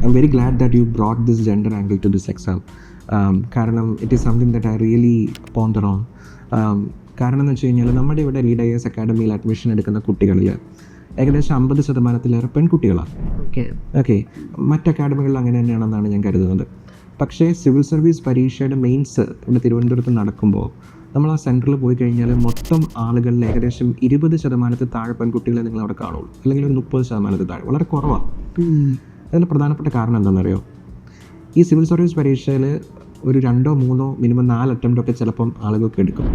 I am very glad that you brought this gender angle to this exam. കാരണം it is something that I really ponder on. കാരണം എന്ന് വെച്ച് കഴിഞ്ഞാൽ നമ്മുടെ ഇവിടെ ലീഡ് IAS അക്കാഡമിയിൽ അഡ്മിഷൻ എടുക്കുന്ന കുട്ടികളിൽ ഏകദേശം 50% പെൺകുട്ടികളാണ്. ഓക്കെ, മറ്റ് അക്കാഡമികളിൽ അങ്ങനെ തന്നെയാണെന്നാണ് ഞാൻ കരുതുന്നത്. പക്ഷേ സിവിൽ സർവീസ് പരീക്ഷയുടെ മെയിൻസ് ഇവിടെ തിരുവനന്തപുരത്ത് നടക്കുമ്പോൾ നമ്മൾ ആ സെൻറ്ററിൽ പോയി കഴിഞ്ഞാൽ മൊത്തം ആളുകളിൽ ഏകദേശം 20% താഴെ പെൺകുട്ടികളെ നിങ്ങൾ അവിടെ കാണുള്ളൂ, അല്ലെങ്കിൽ ഒരു 30% താഴെ, വളരെ കുറവാണ്. അതിന് പ്രധാനപ്പെട്ട കാരണം എന്താണെന്നറിയോ? ഈ സിവിൽ സർവീസ് പരീക്ഷയിൽ ഒരു 2 or 3 മിനിമം 4 അറ്റംപ്റ്റൊക്കെ ചിലപ്പം ആളുകൾക്ക് എടുക്കും.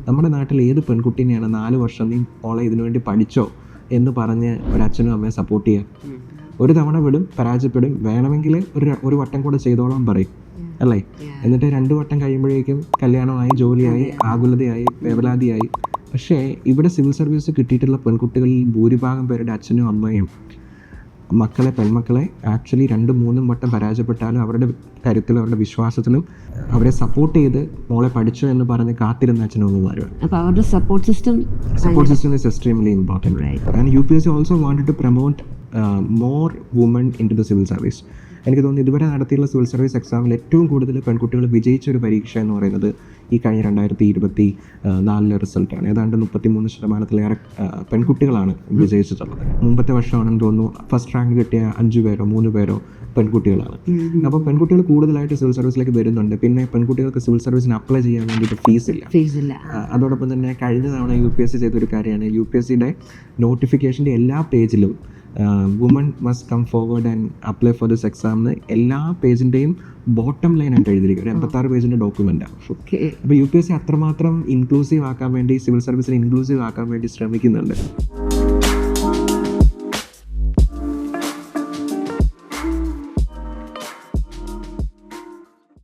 നമ്മുടെ നാട്ടിൽ ഏത് പെൺകുട്ടീനെയാണ് 4 വർഷം നീ ഓളെ ഇതിനുവേണ്ടി പഠിച്ചോ എന്ന് പറഞ്ഞ് ഒരച്ഛനും അമ്മയെ സപ്പോർട്ട് ചെയ്യാം? ഒരു തവണ വിടും, പരാജയപ്പെടും, വേണമെങ്കിൽ ഒരു വട്ടം കൂടെ ചെയ്തോളാൻ പറയും, അല്ലേ? എന്നിട്ട് 2 വട്ടം കഴിയുമ്പോഴേക്കും കല്യാണമായി, ജോലിയായി, ആകുലതയായി, വേവലാതിയായി. പക്ഷേ ഇവിടെ സിവിൽ സർവീസ് കിട്ടിയിട്ടുള്ള പെൺകുട്ടികളിൽ ഭൂരിഭാഗം പേരുടെ അച്ഛനും അമ്മയും പെൺമക്കളെ ആക്ച്വലി 2-3 വട്ടം പരാജയപ്പെട്ടാലും അവരുടെ കരുത്തിലും അവരുടെ വിശ്വാസത്തിലും അവരെ സപ്പോർട്ട് ചെയ്ത് മോളെ പഠിച്ചു എന്ന് പറഞ്ഞ് കാത്തിരുന്ന അച്ഛനും അമ്മമാരുമാണ്. അപ്പോൾ അവരുടെ support system is extremely important. And UPSC also wanted to promote more women into the civil service. എനിക്ക് തോന്നുന്നു ഇതുവരെ നടത്തിയുള്ള സിവിൽ സർവീസ് എക്സാമിൽ ഏറ്റവും കൂടുതൽ പെൺകുട്ടികൾ വിജയിച്ചൊരു പരീക്ഷ എന്ന് പറയുന്നത് ഈ കഴിഞ്ഞ 2024 റിസൾട്ടാണ്. ഏതാണ്ട് 33% പെൺകുട്ടികളാണ് വിജയിച്ചിട്ടുള്ളത്. മുമ്പത്തെ വർഷമാണെന്ന് തോന്നുന്നു ഫസ്റ്റ് റാങ്ക് കിട്ടിയ 5 പേരോ 3 പേരോ പെൺകുട്ടികളാണ്. അപ്പോൾ പെൺകുട്ടികൾ കൂടുതലായിട്ട് സിവിൽ സർവീസിലേക്ക് വരുന്നുണ്ട്. പിന്നെ പെൺകുട്ടികൾക്ക് സിവിൽ സർവീസിന് അപ്ലൈ ചെയ്യാൻ വേണ്ടിയിട്ട് ഫീസില്ല. അതോടൊപ്പം തന്നെ കഴിഞ്ഞ തവണ UPSC ചെയ്തൊരു കാര്യമാണ്, UPSCയുടെ നോട്ടിഫിക്കേഷൻ്റെ എല്ലാ പേജിലും woman must come forward and apply for this exam എന്ന് എല്ലാ പേജിൻ്റെയും ബോട്ടം ലൈൻ ആയിട്ട് എഴുതിയിരിക്കും. ഒരു 86 പേജിൻ്റെ ഡോക്യുമെൻ്റാണ്. അപ്പോൾ UPSC അത്രമാത്രം ഇൻക്ലൂസീവ് ആക്കാൻ വേണ്ടി, സിവിൽ സർവീസിനെ ഇൻക്ലൂസീവ് ആക്കാൻ വേണ്ടി ശ്രമിക്കുന്നുണ്ട്.